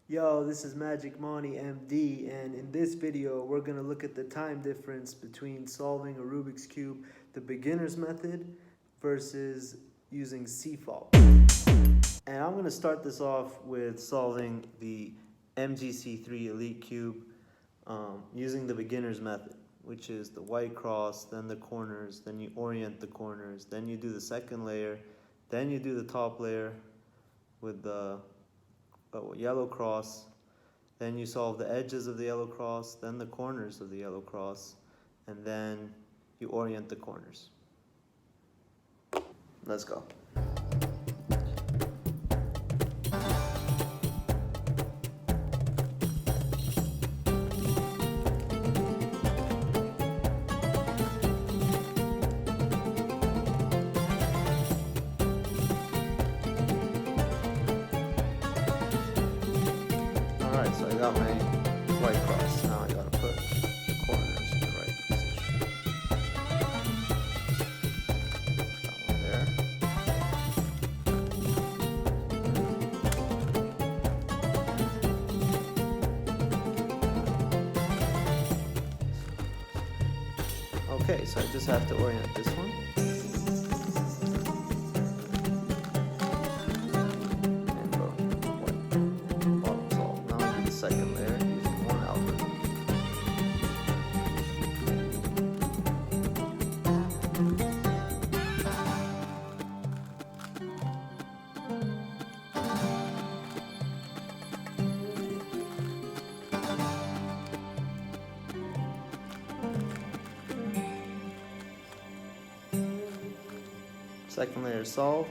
Yo, this is Magic Monty MD, and in this video, we're going to look at the time difference between solving a Rubik's Cube, the beginner's method, versus using CFOP. And I'm going to start this off with solving the MGC3 Elite Cube using the beginner's method, which is the white cross, then the corners, then you orient the corners, then you do the second layer, then you do the top layer with the yellow cross, then you solve the edges of the yellow cross, then the corners of the yellow cross, and then you orient the corners. Let's go. Alright, so I got my white cross. Now I gotta put the corners in the right position. Got one there. Okay, so I just have to orient this one. Second layer using one algorithm. Second layer solved.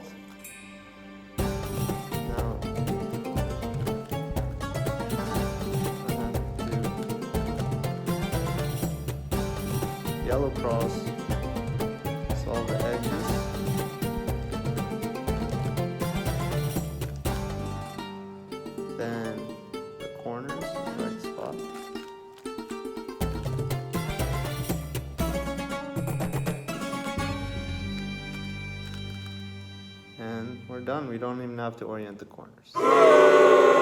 Yellow cross, solve the edges, then the corners in the right spot, and we're done. We don't even have to orient the corners.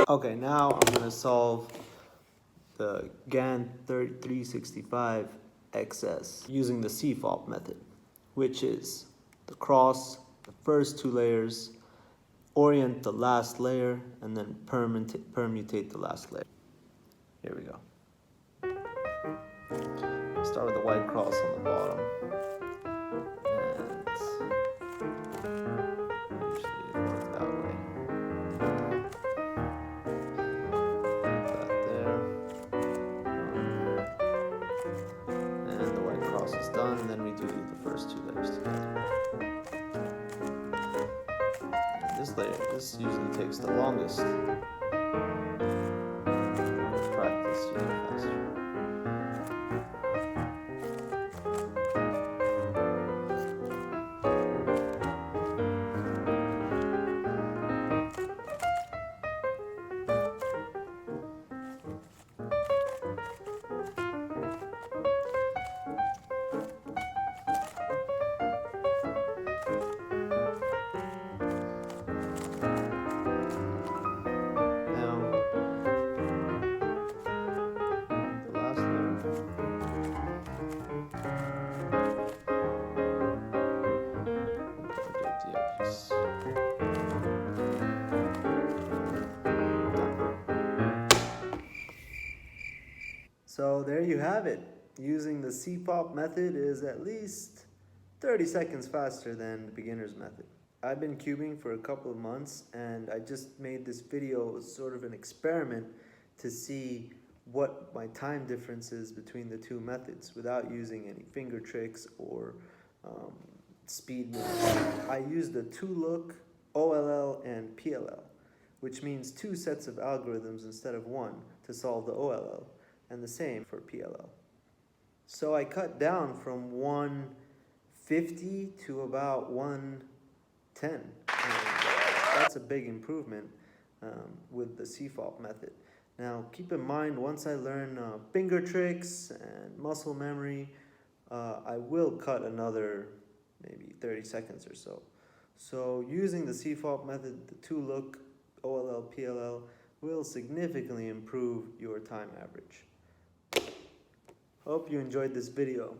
Okay, now I'm going to solve the GAN 365 XS using the CFOP method, which is the cross, the first two layers, orient the last layer, and then permutate the last layer. Here we go. Start with the white cross on the bottom. And usually it works that way. Is done, and then we do the first two layers together. And this usually takes the longest. With practice, you get faster. So there you have it. Using the CFOP method is at least 30 seconds faster than the beginner's method. I've been cubing for a couple of months, and I just made this video as sort of an experiment to see what my time difference is between the two methods without using any finger tricks or speed moves. I used a two-look, OLL and PLL, which means two sets of algorithms instead of one to solve the OLL, and the same for PLL. So I cut down from 150 to about 110. And that's a big improvement with the CFOP method. Now keep in mind, once I learn finger tricks and muscle memory, I will cut another maybe 30 seconds or so. So using the CFOP method, the two-look, OLL, PLL, will significantly improve your time average. Hope you enjoyed this video.